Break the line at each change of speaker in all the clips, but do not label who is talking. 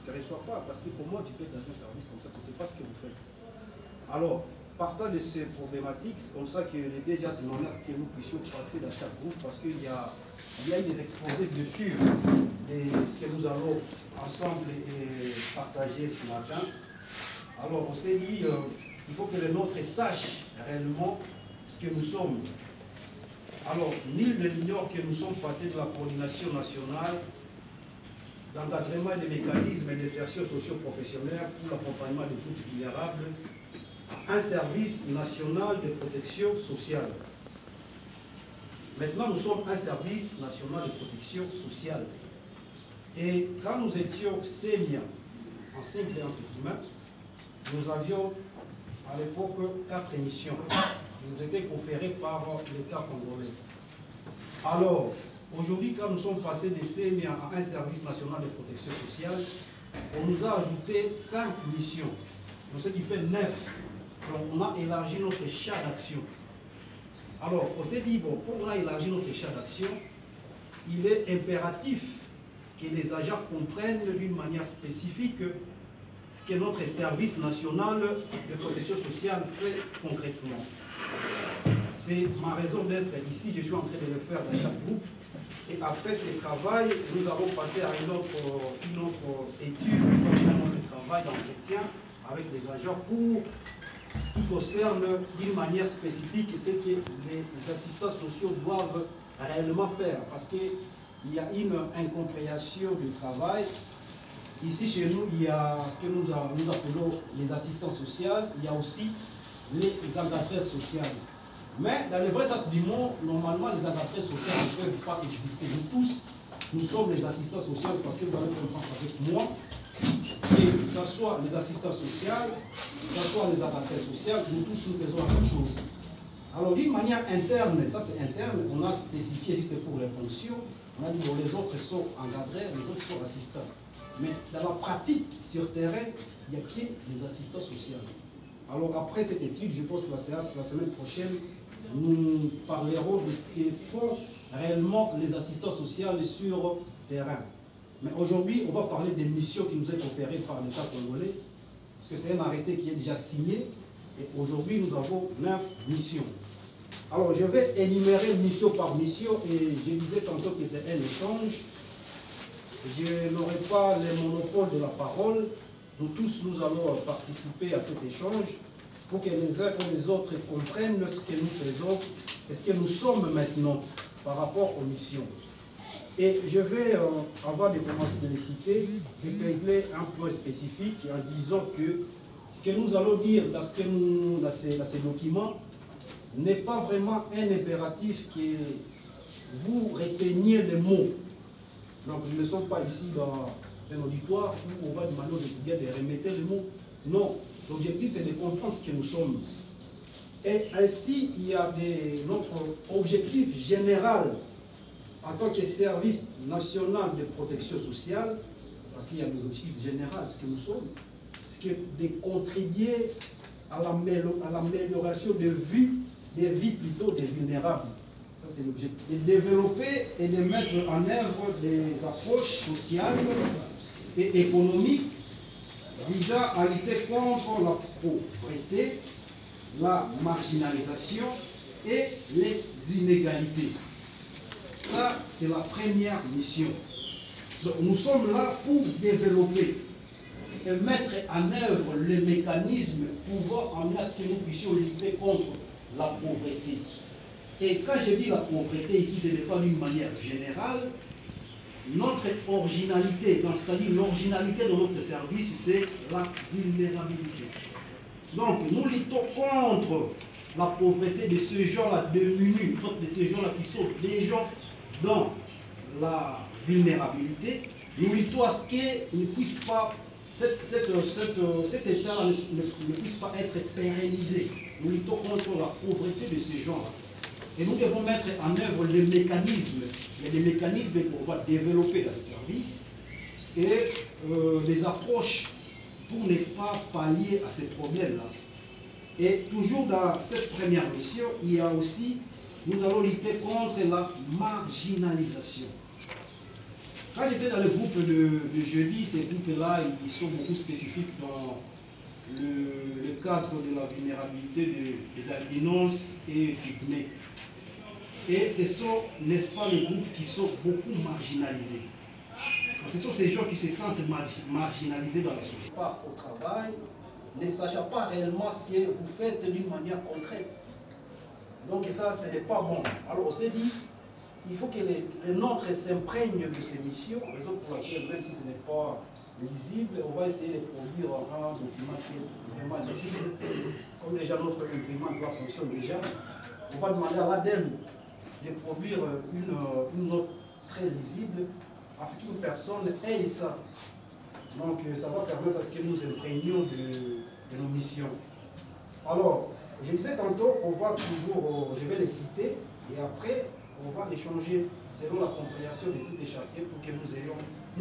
ne te reçois pas, parce que pour moi, tu peux être dans un service comme ça, tu ne sais pas ce que vous faites. Alors, partant de ces problématiques, c'est comme ça que les DG a demandé à ce que nous puissions passer dans chaque groupe, parce qu'il y a eu des exposés dessus, et ce que nous allons ensemble partager ce matin. Alors, on s'est dit, il faut que les nôtres sachent réellement ce que nous sommes. Alors, nul ne l'ignore que nous sommes passés de la coordination nationale d'encadrement des mécanismes d'insertion socio-professionnelle pour l'accompagnement des groupes vulnérables à un service national de protection sociale. Maintenant, nous sommes un service national de protection sociale. Et quand nous étions SEMIA, en simple et entre guillemets, nous avions à l'époque 4 missions qui nous étaient conférées par l'État congolais. Alors, aujourd'hui, quand nous sommes passés de SEMIA à un service national de protection sociale, on nous a ajouté 5 missions, donc ce qui fait 9. Donc, on a élargi notre champ d'action. Alors, on s'est dit, bon, pour on a élargi notre champ d'action, il est impératif que les agents comprennent d'une manière spécifique ce que notre service national de protection sociale fait concrètement. C'est ma raison d'être ici, je suis en train de le faire dans chaque groupe. Et après ce travail, nous avons passé à une autre étude, un autre travail d'entretien avec les agents pour ce qui concerne d'une manière spécifique ce que les assistants sociaux doivent réellement faire. Parce qu'il y a une incompréhension du travail. Ici, chez nous, il y a ce que nous appelons les assistants sociaux, il y a aussi les encadreurs sociaux. Mais dans le vrai sens du mot, normalement, les encadreurs sociaux ne peuvent pas exister. Nous tous, nous sommes les assistants sociaux parce que vous allez comprendre avec moi, que ce soit les assistants sociaux, que ce soit les encadreurs sociaux, nous tous, nous faisons la même chose. Alors, d'une manière interne, ça c'est interne, on a spécifié juste pour les fonctions, on a dit bon, les autres sont encadreurs, les autres sont assistants. Mais dans la pratique, sur terrain, il n'y a que les assistants sociaux. Alors après cette étude, je pense que la semaine prochaine, nous parlerons de ce que font réellement les assistants sociaux sur terrain. Mais aujourd'hui, on va parler des missions qui nous sont conférées par l'État congolais, parce que c'est un arrêté qui est déjà signé, et aujourd'hui nous avons 9 missions. Alors je vais énumérer mission par mission, et je disais tantôt que c'est un échange. Je n'aurai pas le monopole de la parole. Nous tous, nous allons participer à cet échange pour que les uns et les autres comprennent ce que nous faisons et ce que nous sommes maintenant par rapport aux missions. Et je vais, avant de commencer de les citer, épingler un point spécifique en disant que ce que nous allons dire dans ces documents n'est pas vraiment un impératif que vous reteniez les mots. Donc, nous ne sommes pas ici dans un auditoire où on va demander aux étudiants de remettre les mots. Non, l'objectif c'est de comprendre ce que nous sommes. Et ainsi, il y a notre objectif général en tant que service national de protection sociale, parce qu'il y a des objectifs généraux, ce que nous sommes, c'est de contribuer à l'amélioration des vies plutôt des vulnérables. Ça, c'est l'objectif. De développer et de mettre en œuvre des approches sociales et économiques visant à lutter contre la pauvreté, la marginalisation et les inégalités. Ça, c'est la première mission. Donc, nous sommes là pour développer et mettre en œuvre les mécanismes pouvant amener à ce que nous puissions lutter contre la pauvreté. Et quand je dis la pauvreté ici, ce n'est pas d'une manière générale. Notre originalité, c'est-à-dire l'originalité de notre service, c'est la vulnérabilité. Donc, nous luttons contre la pauvreté de ces gens-là démunis, de ces gens-là qui sont déjà dans la vulnérabilité. Nous luttons à ce que ne puisse pas, cet état ne puisse pas être pérennisé. Nous luttons contre la pauvreté de ces gens-là. Et nous devons mettre en œuvre les mécanismes. Il y a des mécanismes qu'on va développer dans le service et les approches pour, n'est-ce pas, pallier à ces problèmes-là. Et toujours dans cette première mission, il y a aussi, nous allons lutter contre la marginalisation. Quand j'étais dans le groupe de jeudi, ces groupes-là, ils sont beaucoup spécifiques dans le cadre de la vulnérabilité des albinos et pygmées. Et ce sont, n'est-ce pas, les groupes qui sont beaucoup marginalisés. Ce sont ces gens qui se sentent marginalisés dans la société. Pas au travail, ne sachant pas réellement ce que vous faites d'une manière concrète. Donc ça, ce n'est pas bon. Alors on s'est dit, il faut que les nôtres s'imprègnent de ces missions, raison pour laquelle, même si ce n'est pas lisible, on va essayer de produire un document qui est vraiment lisible. Comme déjà notre imprimante doit fonctionner déjà, on va demander à l'ADEME de produire une note très lisible afin qu'une personne ait ça. Donc ça va permettre à ce que nous imprégnions de nos missions. Alors, je disais tantôt qu'on va toujours, je vais les citer, et après, on va échanger selon la compréhension de tout et chacun pour que nous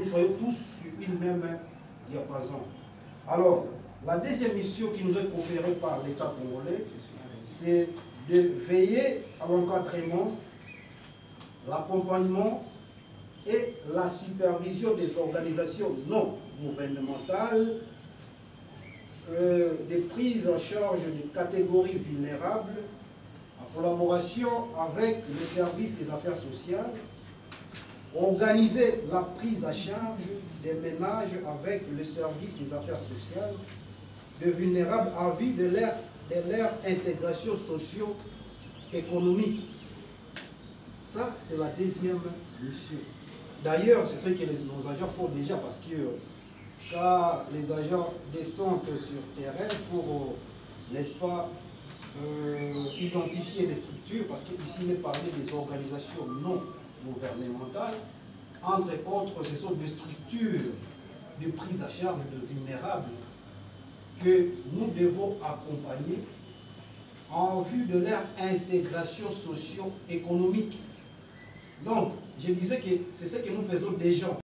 soyons tous sur une même diapason. Alors, la deuxième mission qui nous est conférée par l'État congolais, c'est de veiller à l'encadrement, l'accompagnement et la supervision des organisations non gouvernementales, des prises en charge des catégories vulnérables, en collaboration avec le service des affaires sociales, organiser la prise en charge des ménages avec le service des affaires sociales, de vulnérables en vue de leur intégration socio-économique. Ça, c'est la deuxième mission. D'ailleurs, c'est ce que nos agents font déjà parce que quand les agents descendent sur terrain pour, n'est-ce pas, identifier les structures, parce qu'ici il est parlé des organisations non gouvernementales, entre autres, ce sont des structures de prise à charge de vulnérables que nous devons accompagner en vue de leur intégration socio-économique. Donc, je disais que c'est ce que nous faisons déjà.